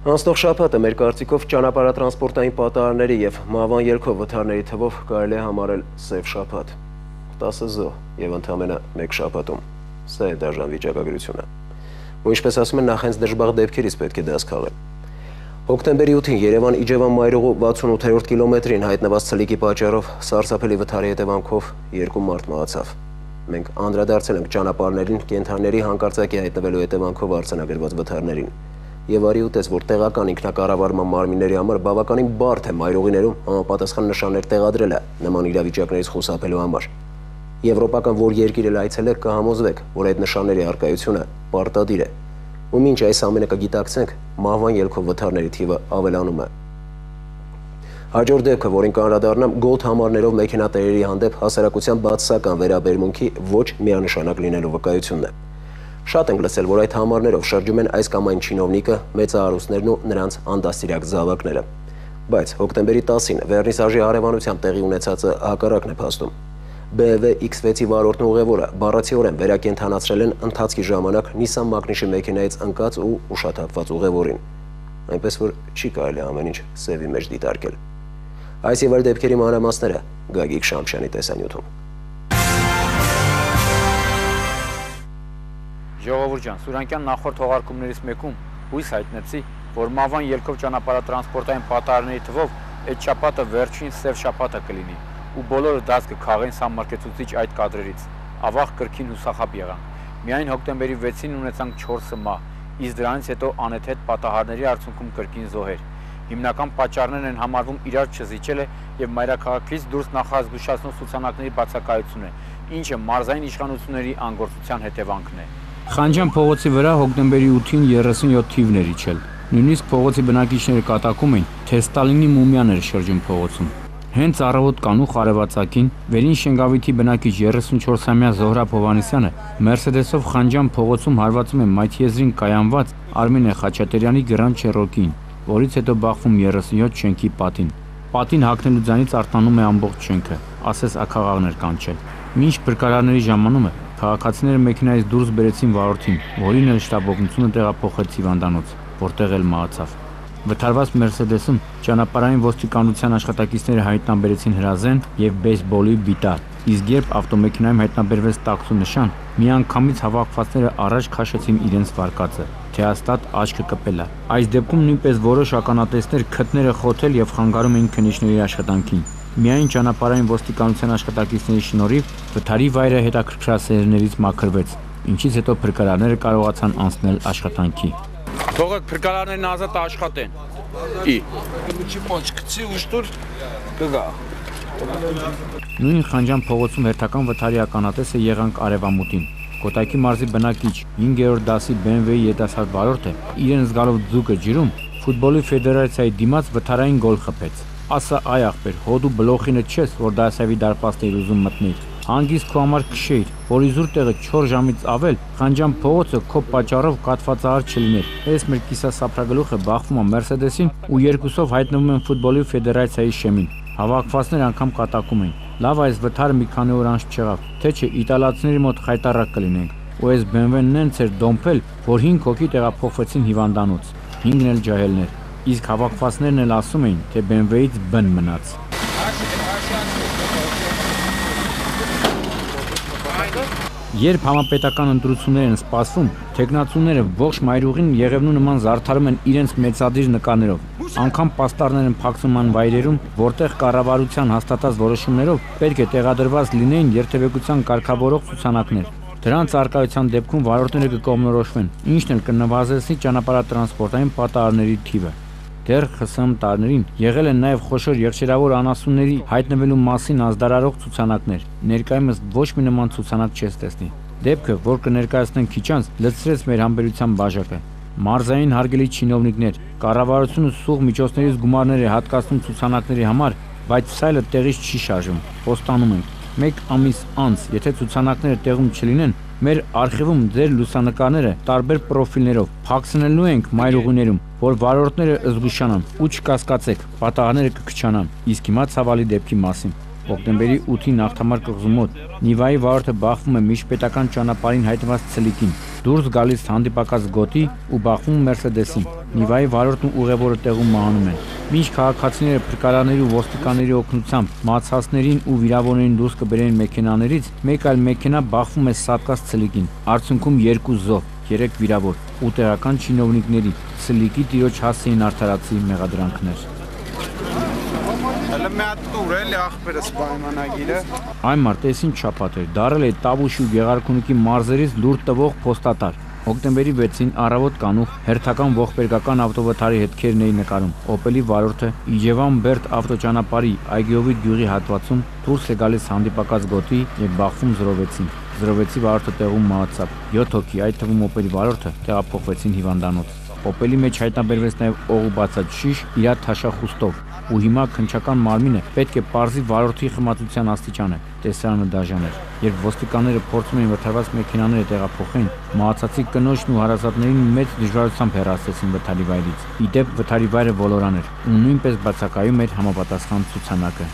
Անցնող շաբաթը մեր կարծիքով ճանապարհատրանսպորտային պատահարների եւ մահվան ելքով վթարների թվով կարելի է համարել սև շաբաթ։ 10 զոհ եւ ընդամենը 1 շաբաթում։ Սա է դաժան վիճակագրությունը։ Ու ինչպես ասում են, նախ հենց դժբախտ դեպքերից պետք է դաս քաղել։ Հոկտեմբերի 8-ին Երևան-Իջևան մայրուղու 68-րդ կիլոմետրին հայտնված ցլիկի պատճառով սարսափելի վթարի հետևանքով 2 մարդ մահացավ։ Մենք անդրադարձել ենք ճանապարհներին կենդանիների հանկարծակի հայտնվելու հետևանքով արձանագրված վթարներին։ Եվ արի ուտես, որ տեղական ինքնակառավարման մարմինների համար բավականին բարդ է մայրուղիներում համապատասխան նշաններ տեղադրելը նման իրավիճակներից խուսափելու համար։ Եվրոպական որ երկիր էլ այցելեք կհամոզվեք, որ այդ նշանների առկայությունը պարտադիր է։ Ու մինչ այս ամենը կգիտակցենք, մահվան ելքով վթարների թիվը ավելանում է։ Հաջորդ դեպքը, որին կանդրադառնամ, գոլդ համարներով մեքենատերերի հանդեպ հասարակության բացասական վերաբերմունքի ոչ միանշանակ լինելու վկայությունն է։ Շատ ենք լսել, որ այդ համարներով շրջում են այս կամ այն չինովնիկը, մեծահարուստներն ու նրանց անդաստիարակ զավակները։ Բայց հոկտեմբերի 10-ին Վերնիսաժի հարևանությամբ տեղի ունեցածը հակառակն է փաստում։ BMW X6-ի վարորդն ու ուղևորը բառացիորեն վերակենդանացրել են ընթացքի ժամանակ Nissan Magnich-ի մեքենայից ընկած ու ուշաթափված ուղևորին։ Այնպես որ չի կարելի ամեն ինչ սևի մեջ դիտարկել։ Այս եւ այլ դեպքերի մանրամասները Գագիկ Շամփյանի տեսանյութում։ Ժողովուրդ ջան, Սուրանկյան նախորդ թողարկումներից մեկում հույս հայտնեցի, որ մահվան ելքով ճանապարհատրանսպորտային պատահարների թվով այդ շաբաթը վերջին սև շաբաթը կլինի ու բոլորը դաս կքաղեն սահմարկեցուցիչ այդ կադրերից։ Ավաղ կրկին հուսախաբ եղանք։ Միայն հոկտեմբերի 6-ին ունեցանք 4 մահ, իսկ դրանից հետո անհետ պատահարների արդյունքում կրկին զոհեր։ Հիմնական պատճառներն են համարվում իրար չզիջելը եւ մայրաքաղաքից դուրս նախազգուշացնող ցուցանակների բացակայությունը, ինչը մարզային իշխանությունների անգործության հետևանքն է։ Խանջյան փողոցի վրա հոկտեմբերի 8-ին 37 թիվներ իջել։ Նույնիսկ փողոցի բնակիչները կատակում էին, թե Ստալինի մումիան էր շրջում փողոցում։ Հենց առավոտ կանուխ արևածագին Վերին Շենգավիթի բնակիչ 34-ամյա Զոհրաբ Հովհաննիսյանը Մերսեդեսով Խանջյան փողոցում հարվածում է Մայթիեզրին կայանված Արմինե Խաչատրյանի Grand Cherokee-ին, որից հետո բախվում 37 շենքի պատին։ Պատին հագնելու ձայնից արտանում է ամբողջ շենքը, ասես աքաղաղներ կանչել։ Մինչ փրկարարների ժամանումը քաղաքացիները մեքենայից դուրս բերեցին վարորդին, որին էլ շտաբօգնությունը տեղափոխեց հիվանդանոց, որտեղ էլ մահացավ։ Վթարված Մերսեդեսում ճանապարհային ոստիկանության աշխատակիցները հայտնաբերեցին հրազեն եւ բեյսբոլի բիտար, իսկ երբ ավտոմեքենայում հայտնաբերվեց տաքսու նշան, միանգամից հավաքվածները առաջ քաշեցին իրենց վարկածը, թե հաստատ աչքը կպելա։ Այս դեպքում նույնպես որոշ ականատեսներ քթները խոթել եւ խանգարում էին քննիչների աշխատանքին։ Միայն ճանապարհային ոստիկանության աշխատակիցների շնորհիվ վթարի վայրը հետաքրքրասերներից մաքրվեց, ինչից հետո փրկարարները կարողացան անցնել աշխատանքի։ Թողեք փրկարարներն ազատ աշխատեն։ Նույն Խանջյան փողոցում հերթական վթարի ականատեսը եղանք Արևամուտին։ Կոտայքի մարզի բնակիչ 5-րդ դասի BMW-ի երիտասարդ վարորդը իրեն զգալով ձուկը ջրում ֆուտբոլի ֆեդերացիայի դիմաց վթարային գոլ խփեց։ Ասա այ ախպեր, հոդու բլոխինը չես, որ դասավի դարպասն էիր ուզում մտնել։ Հանգիստ քո համար քշեիր, որ իզուր տեղը 4 ժամից ավել Խանջյան փողոցը քո պատճառով կաթվածահար չլիներ։ Այս մեր կիսասափրագլուխը բախվում է Մերսեդեսին ու երկուսով հայտնվում են ֆուտբոլի ֆեդերացիայի շեմին։ Հավաքվածներ անգամ կատակում են։ Լավ, այս վթարը մի քանի օր անց չեղավ, թե չէ իտալացիների մոտ խայտարակ կլինենք։ Ու այս BMW-ն նենց էր դոմփել, որ 5 հոգի տեղափոխվեցին հիվանդանոց, 5-ն էլ ջահելներ։ Իսկ հավաքվածներն էլ ասում էին, թե BMW-ից բն մնաց։ Երբ համապետական ընտրություններ են սպասվում, թեկնածուները ողջ մայրուղին Եղևնու նման զարդարում են իրենց մեծադիր նկարներով։ Անգամ պաստառներ են փակցում այն վայրերում, որտեղ կառավարության հաստատած որոշումներով պետք է տեղադրված լինեին երթևեկության կարգավորող ցուցանակներ։ Դրանց արկայության դեպքում վարորդները կկողմնորոշվեն, ինչն էլ կնվազեցնի ճանապարհատրանսպորտային պատահարների թիվը։ Դեռ ԽՍՀՄ տարիներին եղել են նաև խոշոր եղջերավոր անասունների հայտնվելու մասին ազդարարող ցուցանակներ։ Ներկայումս ոչ մի նման ցուցանակ չես տեսնի։ Դեպքը, որ կներկայացնենք քիչ անց, լցրեց մեր համբերության բաժակը։ Մարզային հարգելի չինովնիկներ, կառավարությունը սուղ միջոցներից գումարներ է հատկացնում ցուցանակների համար, բայց սայլը տեղից չի շարժվում։ Խոստանում ենք, 1 ամիս անց, եթե ցուցանակները տեղում չլինեն, մեր արխիվում ձեր լուսանկարները տարբեր պրոֆիլներով փակցնելու ենք մայրուղիներում, որ վարորդները զգուշանան ու չկասկածեք, պատահարները կքչանան։ Իսկ հիմա ցավալի դեպքի մասին։ Հոկտեմբերի 8-ին Ախթամար կղզու մոտ Նիվայի վարորդը բախվում է միջպետական ճանապարհին հայտնված ցլիկին, դուրս գալիս հանդիպակաց գոտի ու բախվում Մերսեդեսին։ Նիվայի վարորդն ու ուղևորը տեղում մահանում են։ Մինչ քաղաքացիները փրկարարների ու ոստիկանների օգնությամբ մահացածներին ու վիրավորներին դուրս կբերեն մեքենաներից, մեկ այլ մեքենա բախվում է սատկած ցլիկին։ Արդյունքում 2 զոհ, 3 վիրավոր ու տեղական չինովնիկների ցլիկի տիրոջ հաս էին արդարացի մեղադրանքներ։ Այն մարտեսին շաբաթ էր, դարել է Տավուշի ու Գեղարքունիքի մարզերից լուր տվող փոստատար։ Հոկտեմբերի 6-ին առավոտ կանուխ հերթական ողբերգական ավտովթարի հետքերն էին նկարում։ Օպելի վարորդը Իջևան-Բերդ ավտոճանապարհի Այգեովիտ գյուղի հատվածում դուրս է գալիս հանդիպակաց գոտի եւ բախվում զրովեցին։ Զրովեցի վարորդը տեղում մահացավ։ 7 հոգի, այդ թվում օպելի վարորդը, տեղափոխվեցին հիվանդանոց։ Օպելի մեջ հայտնաբերվեց նաև օղու բացած շիշ իր թաշախուստով, ու հիմա քննչական մարմինը պետք է պարզի վարորդի խմացության աստիճանը, տեսարանը դաժան էր։ Երբ ոստիկանները փորձում էին վթարված մեքենաները տեղափոխեն, մահացածի կնոջն ու հարազատներին մեծ դժվարությամբ հեռացրեցին վթարի վայրից։ Ի դեպ վթարի վայրը ոլորան էր ու նույնպես բացակայում էր համապատասխան ցուցանակը։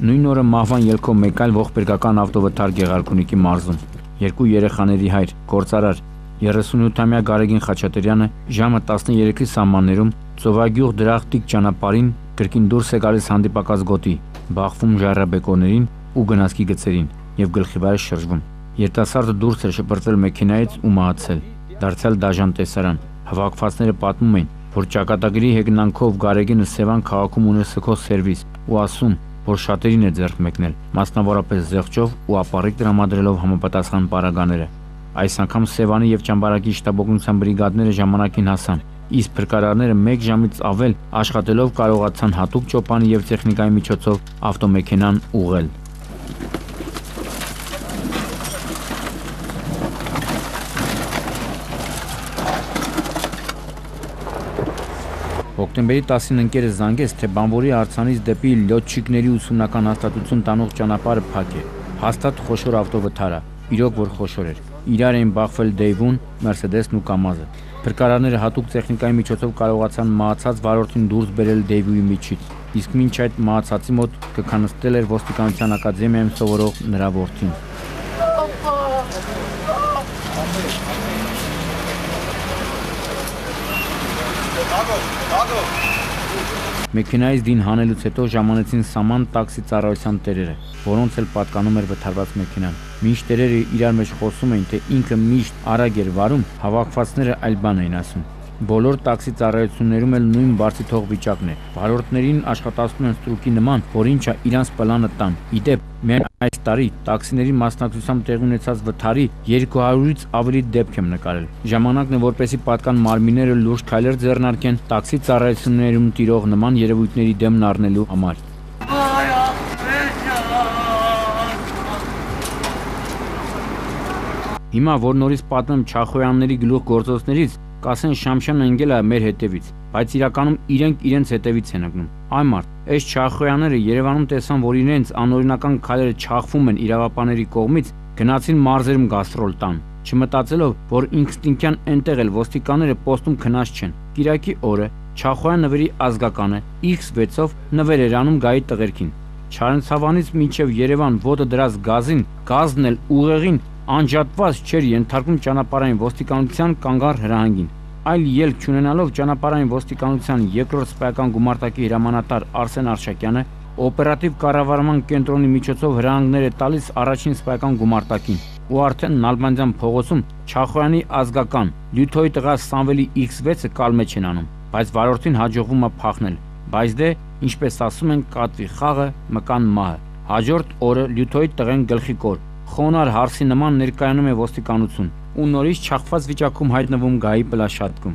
Նույն օրը մահվան ելքով մեկ այլ ողբերգական ավտովթար Գեղարքունիքի մարզում։ 2 երեխաների հայր, գործարար 38-ամյա Գարեգին Խաչատրյանը ժամը 13-ի սահմաններում Ծովագյուղ Դրախտիկ ճանապարհին կրկին դուրս է գալիս հանդիպակաց գոտի, բախվում ժայռաբեկորներին ու գնացքի գծերին եւ գլխիվայր շրջվում։ Երիտասարդը դուրս է շպրտվել մեքենայից ու մահացել։ Դարձյալ դաժան տեսարան։ Հավաքվածները պատմում են, որ ճակատագրի հեգնանքով Գարեգինը Սևան քաղաքում ունի սքող սերվիս ու ասում, որ շատերին է ձեռք մեկնել, մասնավորապես զեղչով ու ապառիկ տրամադրելով համապատասխան պարագաները։ Այս անգամ Սևանի եւ Ճամբարակի շտաբօգնության բրիգադները ժամանակին հասան, իսկ փրկարարները 1 ժամից ավել աշխատելով կարողացան հատուկ ճոպանի եւ տեխնիկայի միջոցով ավտոմեքենան ուղղել։ Հոկտեմբերի 10-ին ընկերը զանգեց, թե բանվորի արձանից դեպի լյոթչիկների ուսումնական հաստատություն տանող ճանապարհը փակ է։ Հաստատ խոշոր ավտովթար է, իրոք որ խոշոր էր։ Իրար էին բախվել Դեյվուն, Մերսեդեսն ու Կամազը։ Փրկարարները հատուկ տեխնիկայի միջոցով կարողացան մահացած վարորդին դուրս բերել Դեյվուի միջից, իսկ մինչ այդ մահացածի մոտ կքանստել էր ոստիկանության ակադեմիայում սովորող նրա որդին։ Մեքենայից դին հանելուց հետո ժամանեցին սաման տաքսի ծառայության տերերը, որոնց էլ պատկանում էր վթարված մեքենան։ Մինչ տերերը իրար մեջ խոսում էին, թե ինքը միշտ արագ էր վարում, հավաքվածները այլ բան էին ասում։ Բոլոր տաքսի ծառայություններում էլ նույն բարձի թող վիճակն է։ Վարորդներին աշխատացնում են ստրուկի նման, որ ինչա իրանց պլանը տան։ Ի դեպ, միայն այս տարի տաքսիների մասնակցությամբ տեղի ունեցած վթարի 200-ից ավելի դեպք եմ նկարել։ Ժամանակն է, որպեսզի պատկան մարմինները լուրջ քայլեր ձեռնարկեն տաքսի ծառայություններում տիրող նման երևույթների դեմն առնելու համար։ Հիմա, որ նորից պատմեմ Չախոյանների գլուխ գործոցներից, կասեն Շամշյանը ընկել է մեր հետևից, բայց իրականում իրենց հետևից են ընկնում։ Այ մարդ, այս Չախոյանները Երևանում տեսան, որ իրենց անօրինական քայլերը չախվում են իրավապանների կողմից, գնացին մարզերում գաստրոլ տան, չմտածելով, որ ինստինկտյան այնտեղ էլ ոստիկանները պոստում քնած չեն։ Կիրակի օրը Չախոյան նվերի ազգականը X6-ով նվեր էր անում գայի տղերքին։ Չարենցավանից մինչև Երևան ոտը դրած գազին, գազն էլ ուղեղին անջատված չէր ենթարկում ճանապարհային ոստիկանության կանգառ հրահանգին։ Այլ ելք չունենալով ճանապարհային ոստիկանության երկրորդ սպայական գումարտակի հրամանատար Արսեն Արշակյանը օպերատիվ կառավարման կենտրոնի միջոցով հրահանգներ է տալիս առաջին սպայական գումարտակին, ու արդեն Նալբանդյան փողոցում Չախոյանի ազգական Լյութոյի տղա Սամվելի X6-ը կալմեջ են անում, բայց վարորդին հաջողվում է փախնել։ Բայց դե, ինչպես ասում են, կատվի խաղը մկան մահը։ Հաջորդ օրը Լյութոյի տղեն գլխի կոր խոնար հարսի նման ներկայանում է ոստիկանություն ու նորից չախված վիճակում հայտնվում գայի պլաշատկում։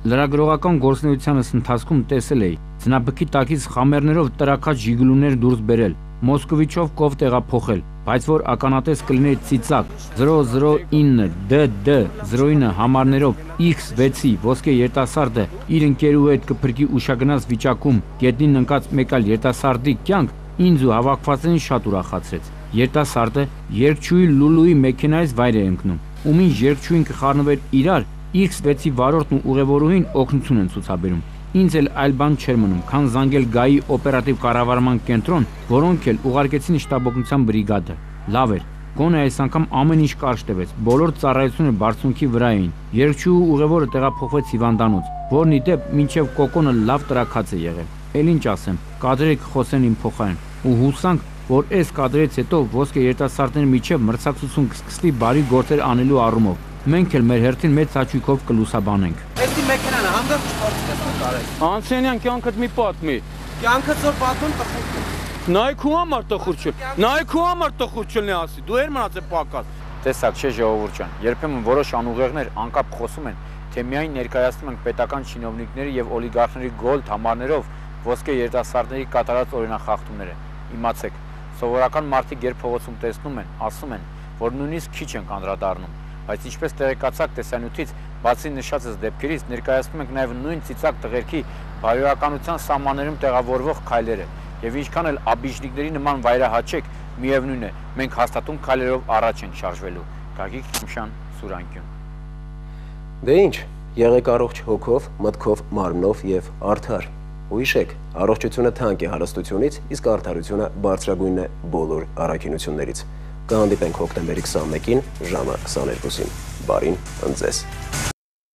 Լրագրողական գործունեությանս ընթացքում տեսել էի ձնաբքի տակից խամերներով տրաքած ժիգուլուներ դուրս բերել, Մոսկովիչով կով տեղափոխել, բայց որ ականատես կլիներ ծիծակ 009 DD 09 համարներով X6-ի ոսկե երիտասարդը իր ընկերու հետ կփրկի ուշագնաց վիճակում գետնին ընկած մեկ այլ երիտասարդի կյանք ինձ ու հավաքվածներին շատ ուրախացրեց։ Երիտասարդը երկչույի Լուլուի մեքենայից վայր է ընկնում, ու մինչ երկչույին կխառնվեր իրար, X6-ի վարորդն ու ուղևորուհին օգնություն են ցուցաբերում։ Ինձ էլ այլ բան չէր մնում, քան զանգել գայի օպերատիվ կառավարման կենտրոն, որոնք էլ ուղարկեցին շտաբօգնության բրիգադը։ Լավ էր, Գոնե այս անգամ ամեն ինչ կարճ տևեց։ Բոլոր ծառայությունները բարձունքի վրա էին։ Երգչուհու ուղևորը տեղափոխվեց հիվանդանոց, որն ի դեպ մինչև կոկոնը լավ տրաքած է եղել։ Էլ ինչ ասեմ, կադրերը կխոսեն իմ փոխարեն։ Ու հուսանք, որ այս կադրից հետո ոսկե երիտասարդների միջև մրցակցություն կսկսվի բարի գործեր անելու առումով։ Մենք էլ մեր հերթին մեծ հաճույքով կլուսաբանենք։ Էստի մեքենան է, հանգավ չփորձես նկարել։ Անցենյան կյանքդ մի պատմի։ Կյանքդ զոր պատմում տխուր։ Նայ քու համար տխուր չէ։ Նայ քու համար տխուր չլինի ասի։ Դու էր մնաց է պակաս։ Տեսակ չէ ժողովուրդ ջան։ Երբեմն որոշ անուղեղներ անկապ խոսում են, թե միայն ներկայացնում են պետական չինովնիկների եւ օլիգարխների գոլդ համարներով ոսկե երիտասարդների կատարած օրինախախտումները։ Իմացեք, սովորական մարդիկ երբ փողոցում տեսնում են, ասում են, որ նույնիսկ քիչ են անդրադառնում, բայց ինչպես տեղեկացակ տեսանյութից, բացի նշածս դեպքերից ներկայացնում ենք նաև նույն ծիծակ տղերքի բարոյականության սահմաններում տեղավորվող քայլերը, եւ ինչքան էլ աբիժնիկների նման վայրահաճեք, միևնույն է, մենք հաստատուն քայլերով առաջ ենք շարժվելու։ Գագիկ Քիմշյան, Սուրանկյուն։ Դե ինչ, եղեք առողջ հոգով, մտքով, մարմնով եւ արդար։ Ու հիշեք, առողջությունը թանկ է հարստությունից, իսկ արդարությունը բարձրագույնն է բոլոր առաքինություններից։ Կհանդիպենք հոկտեմբերի 21-ին ժամը 22-ին։ Բարին ընձեզ։